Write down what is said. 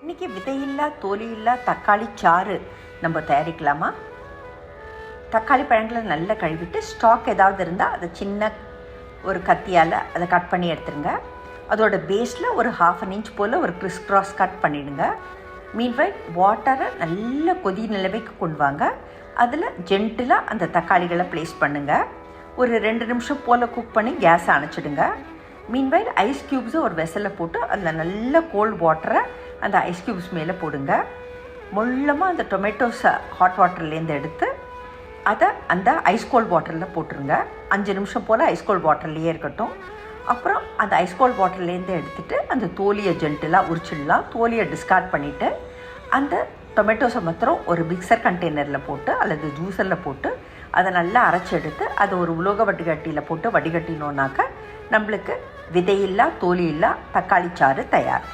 இன்றைக்கி விதையில்லா தோலியில்லா தக்காளி சாறு நம்ம தயாரிக்கலாமா? தக்காளி பழங்களை நல்லா கழுவிட்டு ஸ்டாக் ஏதாவது இருந்தால் அதை சின்ன ஒரு கத்தியால் அதை கட் பண்ணி எடுத்துருங்க. அதோட பேஸில் ஒரு 1/2 inch போல் ஒரு கிறிஸ் கட் பண்ணிவிடுங்க. மீன்வைல் வாட்டரை நல்ல கொதி நிலைமைக்கு கொண்டு வாங்க. அதில் ஜென்டிலாக அந்த தக்காளிகளை ப்ளேஸ் பண்ணுங்கள். ஒரு 2 நிமிஷம் போல் குக் பண்ணி கேஸை அணைச்சிடுங்க. மீன்வைல் ஐஸ் க்யூப்ஸை ஒரு வெசலில் போட்டு அதில் நல்ல கோல்டு வாட்டரை அந்த ஐஸ் க்யூப்ஸ் மேலே போடுங்க. மொல்லமாக அந்த டொமேட்டோஸை ஹாட் வாட்டர்லேருந்து எடுத்து அதை அந்த ஐஸ் கோல்ட் வாட்டரில் போட்டுருங்க. 5 நிமிஷம் போல் ஐஸ் கோல்ட் வாட்டர்லேயே இருக்கட்டும். அப்புறம் அந்த ஐஸ் கோல்ட் வாட்டர்லேருந்து எடுத்துகிட்டு அந்த தோலியை ஜென்டிலாக உரிச்சிடலாம். தோலியை டிஸ்கார்ட் பண்ணிவிட்டு அந்த டொமேட்டோஸை மாத்திரம் ஒரு மிக்சர் கண்டெய்னரில் போட்டு அல்லது ஜூஸரில் போட்டு அதை நல்லா அரைச்சி எடுத்து அதை ஒரு உலோக வடிகட்டியில் போட்டு வடிகட்டினோன்னாக்க நம்மளுக்கு விதையில்லா தோலியில்லா தக்காளி சாறு தயார்.